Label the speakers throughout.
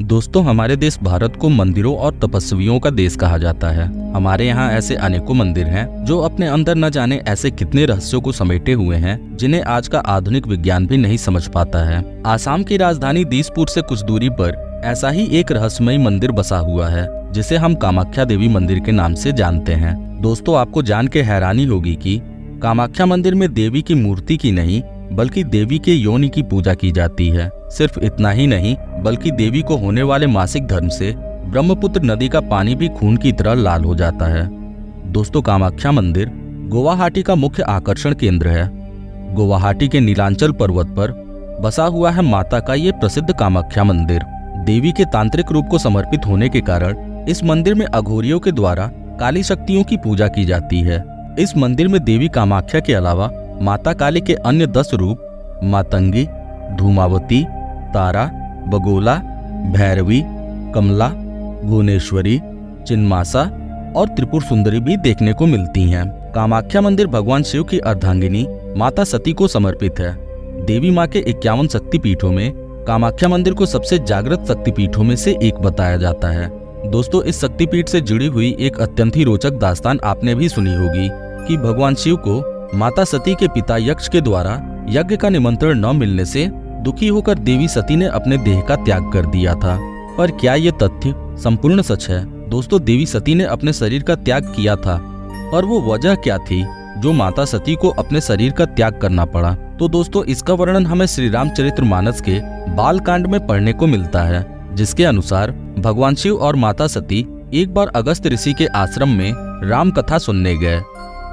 Speaker 1: दोस्तों, हमारे देश भारत को मंदिरों और तपस्वियों का देश कहा जाता है। हमारे यहाँ ऐसे अनेकों मंदिर हैं जो अपने अंदर न जाने ऐसे कितने रहस्यों को समेटे हुए हैं जिन्हें आज का आधुनिक विज्ञान भी नहीं समझ पाता है। आसाम की राजधानी दिसपुर से कुछ दूरी पर ऐसा ही एक रहस्यमयी मंदिर बसा हुआ है जिसे हम कामाख्या देवी मंदिर के नाम से जानते हैं। दोस्तों, आपको जान के हैरानी होगी कि कामाख्या मंदिर में देवी की मूर्ति की नहीं बल्कि देवी के योनि की पूजा की जाती है। सिर्फ इतना ही नहीं बल्कि देवी को होने वाले मासिक धर्म से ब्रह्मपुत्र नदी का पानी भी खून की तरह लाल हो जाता है। दोस्तों, कामाख्या मंदिर गुवाहाटी का मुख्य आकर्षण केंद्र है। गुवाहाटी के नीलांचल पर्वत पर बसा हुआ है माता का ये प्रसिद्ध कामाख्या मंदिर। देवी के तांत्रिक रूप को समर्पित होने के कारण इस मंदिर में अघोरियों के द्वारा काली शक्तियों की पूजा की जाती है। इस मंदिर में देवी कामाख्या के अलावा माता काली के अन्य 10 रूप मातंगी, धूमावती, तारा, बगोला, भैरवी, कमला, भुवनेश्वरी, चिन्मासा और त्रिपुर सुंदरी भी देखने को मिलती हैं। कामाख्या मंदिर भगवान शिव की अर्धांगिनी माता सती को समर्पित है। देवी माँ के 51 शक्तिपीठों में कामाख्या मंदिर को सबसे जागृत शक्तिपीठों में से एक बताया जाता है। दोस्तों, इस शक्तिपीठ से जुड़ी हुई एक अत्यंत ही रोचक दास्तान आपने भी सुनी होगी कि भगवान शिव को माता सती के पिता यक्ष के द्वारा यज्ञ का निमंत्रण न मिलने से दुखी होकर देवी सती ने अपने देह का त्याग कर दिया था। पर क्या ये तथ्य संपूर्ण सच है? दोस्तों, देवी सती ने अपने शरीर का त्याग किया था, पर वो वजह क्या थी जो माता सती को अपने शरीर का त्याग करना पड़ा? तो दोस्तों, इसका वर्णन हमें श्री रामचरितमानस के बाल कांड में पढ़ने को मिलता है, जिसके अनुसार भगवान शिव और माता सती एक बार अगस्त ऋषि के आश्रम में राम कथा सुनने गए।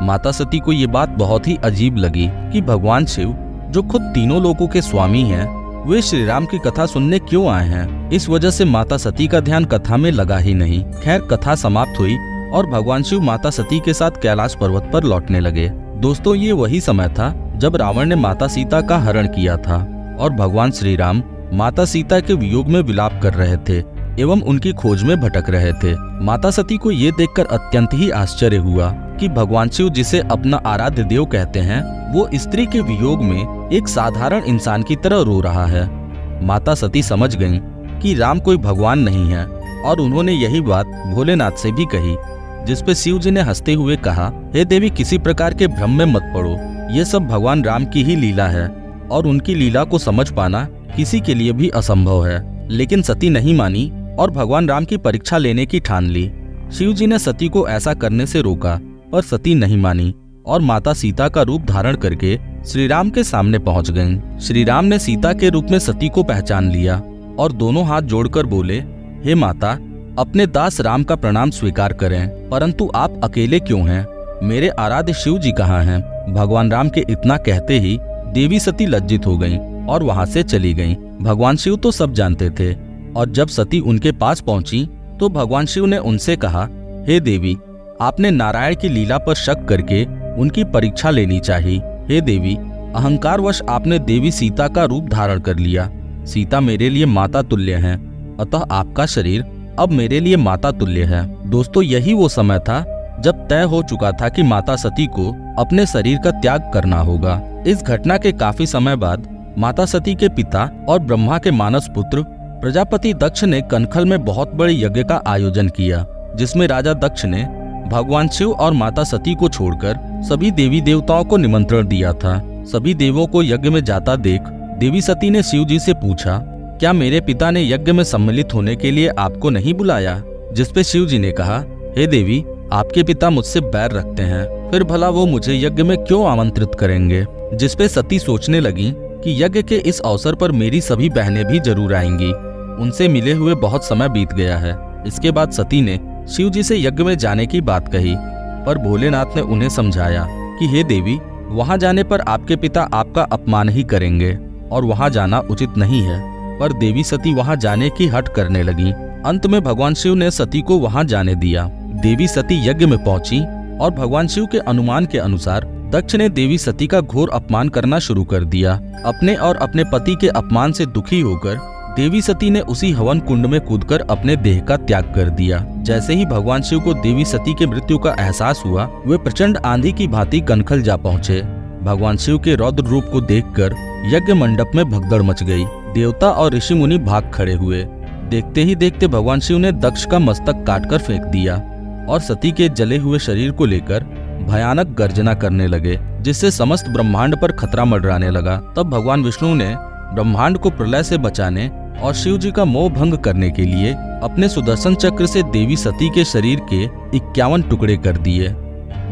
Speaker 1: माता सती को ये बात बहुत ही अजीब लगी कि भगवान शिव, जो खुद तीनों लोकों के स्वामी हैं, वे श्री राम की कथा सुनने क्यों आए हैं। इस वजह से माता सती का ध्यान कथा में लगा ही नहीं। खैर, कथा समाप्त हुई और भगवान शिव माता सती के साथ कैलाश पर्वत पर लौटने लगे। दोस्तों, ये वही समय था जब रावण ने माता सीता का हरण किया था और भगवान श्री राम माता सीता के वियोग में विलाप कर रहे थे एवं उनकी खोज में भटक रहे थे। माता सती को ये देखकर अत्यंत ही आश्चर्य हुआ कि भगवान शिव, जिसे अपना आराध्य देव कहते हैं, वो स्त्री के वियोग में एक साधारण इंसान की तरह रो रहा है। माता सती समझ गईं कि राम कोई भगवान नहीं है और उन्होंने यही बात भोलेनाथ से भी कही, जिसपे शिव जी ने हंसते हुए कहा, हे देवी, किसी प्रकार के भ्रम में मत पड़ो। ये सब भगवान राम की ही लीला है और उनकी लीला को समझ पाना किसी के लिए भी असंभव है। लेकिन सती नहीं मानी और भगवान राम की परीक्षा लेने की ठान ली। शिव जी ने सती को ऐसा करने से रोका, पर सती नहीं मानी और माता सीता का रूप धारण करके श्री राम के सामने पहुंच गईं। श्री राम ने सीता के रूप में सती को पहचान लिया और दोनों हाथ जोड़कर बोले, हे माता, अपने दास राम का प्रणाम स्वीकार करें, परंतु आप अकेले क्यों हैं? मेरे आराध्य शिव जी कहाँ हैं? भगवान राम के इतना कहते ही देवी सती लज्जित हो गईं और वहां से चली गईं। भगवान शिव तो सब जानते थे और जब सती उनके पास पहुंची तो भगवान शिव ने उनसे कहा, हे देवी, आपने नारायण की लीला पर शक करके उनकी परीक्षा लेनी चाहिए। हे देवी, अहंकारवश आपने देवी सीता का रूप धारण कर लिया। सीता मेरे लिए माता तुल्य हैं, अतः आपका शरीर अब मेरे लिए माता तुल्य है। दोस्तों, यही वो समय था जब तय हो चुका था कि माता सती को अपने शरीर का त्याग करना होगा। इस घटना के काफी समय बाद माता सती के पिता और ब्रह्मा के मानस पुत्र प्रजापति दक्ष ने कनखल में बहुत बड़े यज्ञ का आयोजन किया, जिसमें राजा दक्ष ने भगवान शिव और माता सती को छोड़कर सभी देवी देवताओं को निमंत्रण दिया था। सभी देवों को यज्ञ में जाता देख देवी सती ने शिव जी से पूछा, क्या मेरे पिता ने यज्ञ में सम्मिलित होने के लिए आपको नहीं बुलाया? जिसपे शिव जी ने कहा, हे देवी, आपके पिता मुझसे बैर रखते हैं, फिर भला वो मुझे यज्ञ में क्यों आमंत्रित करेंगे? जिसपे सती सोचने लगी कि यज्ञ के इस अवसर पर मेरी सभी बहनें भी जरूर आएंगी। उनसे मिले हुए बहुत समय बीत गया है। इसके बाद सती ने शिव जी से यज्ञ में जाने की बात कही, पर भोलेनाथ ने उन्हें समझाया कि हे देवी, वहां जाने पर आपके पिता आपका अपमान ही करेंगे और वहां जाना उचित नहीं है। पर देवी सती वहां जाने की हट करने लगी। अंत में भगवान शिव ने सती को वहां जाने दिया। देवी सती यज्ञ में पहुंची और भगवान शिव के अनुमान के अनुसार दक्ष ने देवी सती का घोर अपमान करना शुरू कर दिया। अपने और अपने पति के अपमान से दुखी होकर देवी सती ने उसी हवन कुंड में कूदकर अपने देह का त्याग कर दिया। जैसे ही भगवान शिव को देवी सती के मृत्यु का एहसास हुआ, वे प्रचंड आंधी की भांति कनखल जा पहुँचे। भगवान शिव के रौद्र रूप को देखकर यज्ञ मंडप में भगदड़ मच गई। देवता और ऋषि मुनि भाग खड़े हुए। देखते ही देखते भगवान शिव ने दक्ष का मस्तक काटकर फेंक दिया और सती के जले हुए शरीर को लेकर भयानक गर्जना करने लगे, जिससे समस्त ब्रह्मांड पर खतरा मंडराने लगा। तब भगवान विष्णु ने ब्रह्मांड को प्रलय से बचाने और शिव जी का मोह भंग करने के लिए अपने सुदर्शन चक्र से देवी सती के शरीर के 51 टुकड़े कर दिए।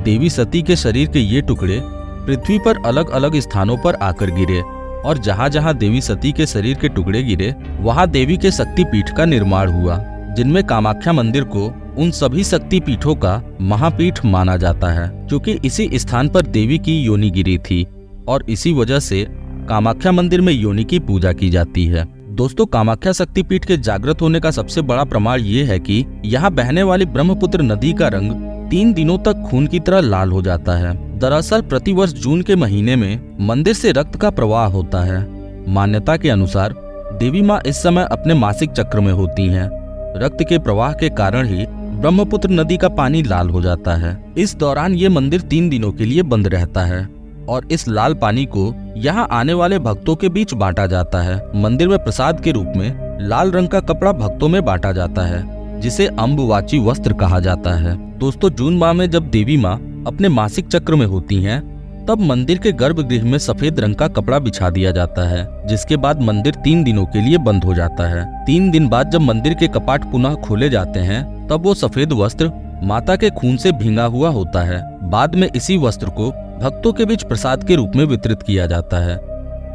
Speaker 1: देवी सती के शरीर के ये टुकड़े पृथ्वी पर अलग अलग स्थानों पर आकर गिरे और जहाँ जहाँ देवी सती के शरीर के टुकड़े गिरे वहाँ देवी के शक्तिपीठ का निर्माण हुआ, जिनमें कामाख्या मंदिर को उन सभी शक्तिपीठों का महापीठ माना जाता है, क्योंकि इसी स्थान पर देवी की योनि गिरी थी और इसी वजह से कामाख्या मंदिर में योनि की पूजा की जाती है। दोस्तों, कामाख्या शक्तिपीठ के जागृत होने का सबसे बड़ा प्रमाण ये है कि यहाँ बहने वाली ब्रह्मपुत्र नदी का रंग 3 दिनों तक खून की तरह लाल हो जाता है। दरअसल प्रतिवर्ष जून के महीने में मंदिर से रक्त का प्रवाह होता है। मान्यता के अनुसार देवी माँ इस समय अपने मासिक चक्र में होती हैं। रक्त के प्रवाह के कारण ही ब्रह्मपुत्र नदी का पानी लाल हो जाता है। इस दौरान ये मंदिर 3 दिनों के लिए बंद रहता है और इस लाल पानी को यहाँ आने वाले भक्तों के बीच बांटा जाता है। मंदिर में प्रसाद के रूप में लाल रंग का कपड़ा भक्तों में बांटा जाता है, जिसे अम्बुवाची वस्त्र कहा जाता है। दोस्तों, जून माह में जब देवी माँ अपने मासिक चक्र में होती हैं, तब मंदिर के गर्भगृह में सफेद रंग का कपड़ा बिछा दिया जाता है, जिसके बाद मंदिर 3 दिनों के लिए बंद हो जाता है। 3 दिन बाद जब मंदिर के कपाट पुनः खोले जाते हैं, तब वो सफेद वस्त्र माता के खून से भींगा हुआ होता है। बाद में इसी वस्त्र को भक्तों के बीच प्रसाद के रूप में वितरित किया जाता है।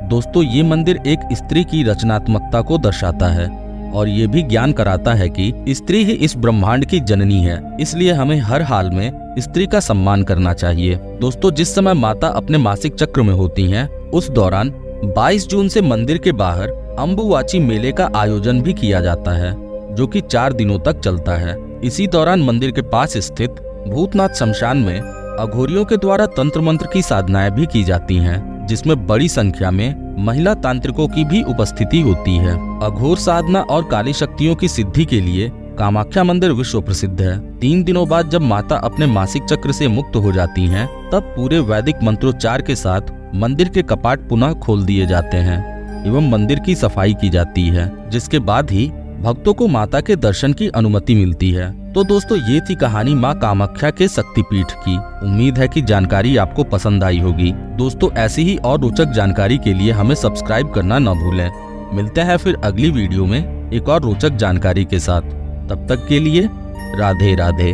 Speaker 1: दोस्तों, ये मंदिर एक स्त्री की रचनात्मकता को दर्शाता है और ये भी ज्ञान कराता है कि स्त्री ही इस ब्रह्मांड की जननी है, इसलिए हमें हर हाल में स्त्री का सम्मान करना चाहिए। दोस्तों, जिस समय माता अपने मासिक चक्र में होती हैं, उस दौरान 22 जून से मंदिर के बाहर अम्बुवाची मेले का आयोजन भी किया जाता है, जो कि 4 दिनों तक चलता है। इसी दौरान मंदिर के पास स्थित भूतनाथ शमशान में अघोरियों के द्वारा तंत्र मंत्र की साधनाएं भी की जाती हैं, जिसमें बड़ी संख्या में महिला तांत्रिकों की भी उपस्थिति होती है। अघोर साधना और काली शक्तियों की सिद्धि के लिए कामाख्या मंदिर विश्व प्रसिद्ध है। 3 दिनों बाद जब माता अपने मासिक चक्र से मुक्त हो जाती हैं, तब पूरे वैदिक मंत्रोच्चार के साथ मंदिर के कपाट पुनः खोल दिए जाते हैं एवं मंदिर की सफाई की जाती है, जिसके बाद ही भक्तों को माता के दर्शन की अनुमति मिलती है। तो दोस्तों, ये थी कहानी माँ कामाख्या के शक्तिपीठ की। उम्मीद है कि जानकारी आपको पसंद आई होगी। दोस्तों, ऐसी ही और रोचक जानकारी के लिए हमें सब्सक्राइब करना न भूलें। मिलते हैं फिर अगली वीडियो में एक और रोचक जानकारी के साथ। तब तक के लिए राधे राधे।